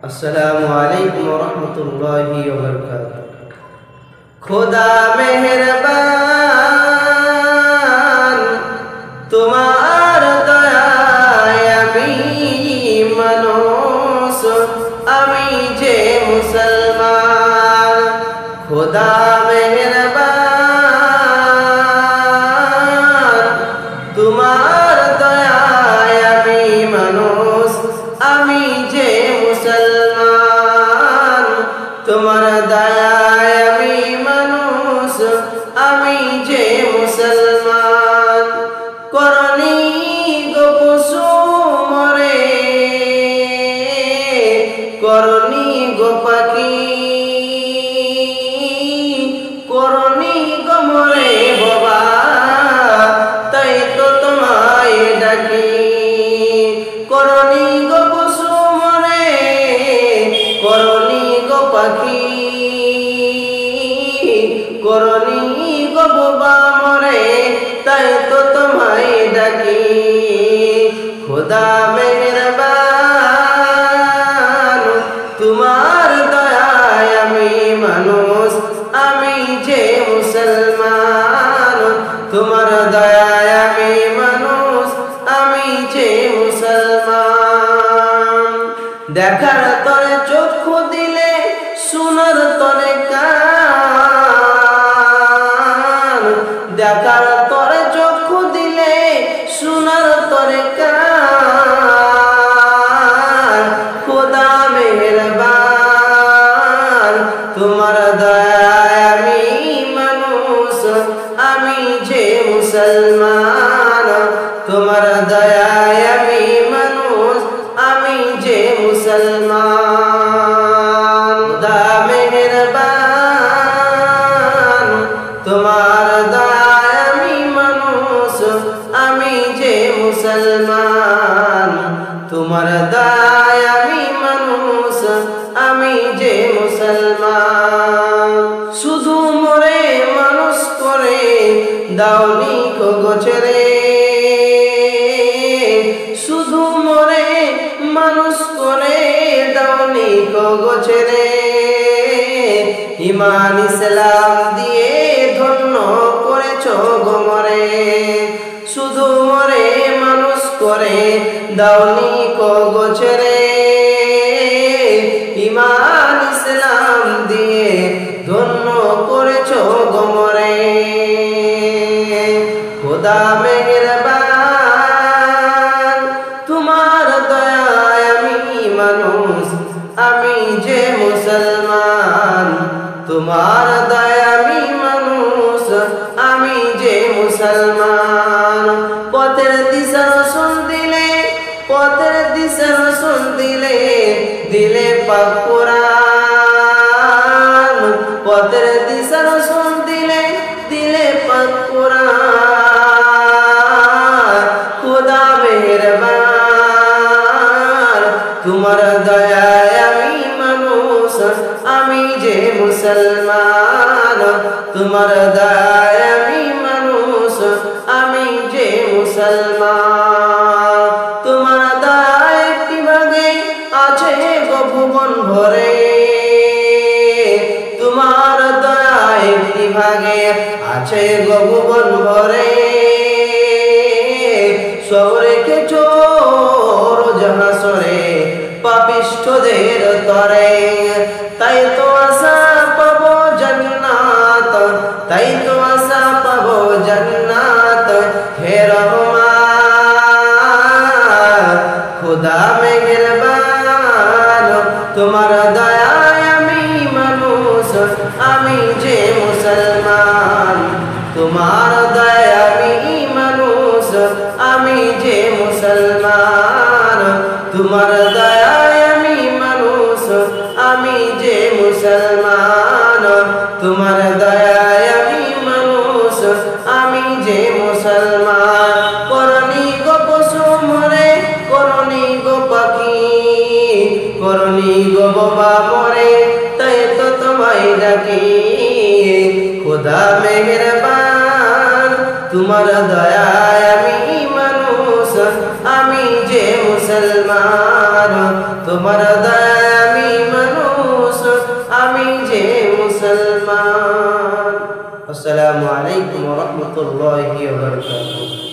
अस्सलामु अलैकुम वरहमतुल्लाहि वबरकातुहू। खुदा मेहरबान तुम्हार दयाय আমি মানুষ আমি যে মুসলমান। खुदा मेहरबान तुम्हार दयाय আমি মানুষ আমি যে মুসলমান। তোমার দয়ায় আমি মানুষ আমি যে মুসলমান। করনি গো কুসুমরে করনি গো পাখি করনি গো মরে বাবা তাই তো তোমায় ডাকি। করনি গো কুসুমরে করনি গো পাখি করনি গো বাবা মরে তাই তো তোমায় ডাকি। खुदा মেহেরবান তোমার দয়ায় আমি মানুষ আমি যে মুসলমান। তোমার দয়ায় আমি মানুষ আমি যে মুসলমান। দেখার তরে চক্ষু দিলে শোনার তরে কান। দেখার তরে চক্ষু দিলে শোনার তরে কান। খোদা মেহেরবান তোমার দয়ায় আমি মানুষ আমি যে মুসলমান। তোমার দয়ায় আমি মানুষ আমি যে মুসলমান। খোদা মেহেরবান তোমার দয়ায় আমি মানুষ আমি যে মুসলমান। তোমার দয়ায় আমি মানুষ আমি যে মুসলমান। শুধু মরে মানুষ করে দাওনি গো ছেড়ে শুধু মরে মানুষ করে দাওনি গো ছেড়ে। ঈমান ইসলাম দিয়ে ধন্য করেছ গো মরে। শুধু মরে মানুষ করে দাওনি গো ছেড়ে। ঈমান ইসলাম দিয়ে ধন্য করেছ গো মরে। খোদা মেহেরবান তোমার দয়ায় আমি মানুষ আমি যে মুসলমান। তোমার দয়ায় আমি মানুষ আমি যে মুসলমান। পথের দিশা রসুন দিলে পথের দিশা রসুন দিলে দিলে পাক কুরআন। পথের দিশা রসুন দিলে দিলে পাক কুরআন। খোদা মেহেরবান তোমার দয়ায় আমি মানুষ আমি যে মুসলমান। তোমার দয়ায় আমি মানুষ আমি যে মুসলমান। তোমার দয়ায় একটি ভাগে আছে গো ভুবন ভরে। তোমার দয়ায় একটি ভাগে আছে গো ভুবন ভরে। সব রেখেছ জাহাসরে পাপিষ্ঠদের তরে। তাই তো আশা পাবো জান্নাত তাই তো আশা পাবো জান্নাত। হে রহমান খোদা মেহেরবান তোমার দয়ায় আমি মানুষ আমি যে মুসলমান। তোমার দয়ায় আমি মানুষ আমি যে মুসলমান। তোমার দয়ায় আমি মানুষ আমি যে মুসলমান। তোমার দয়ায় আমি মানুষ আমি যে মুসলমান। করনি গো কুসুমরে করনি গো পাখি করনি গো বাবা মরে তাই তো তোমায় ডাকি। খোদা মেহেরবান তোমার দয়ায় আমি মানুষ আমি যে মুসলমান। তোমার দয়ায় মানুষ আমি যে মুসলমান। আসসালামু আলাইকুম ওয়া রাহমাতুল্লাহি ওয়া বারাকাতুহু।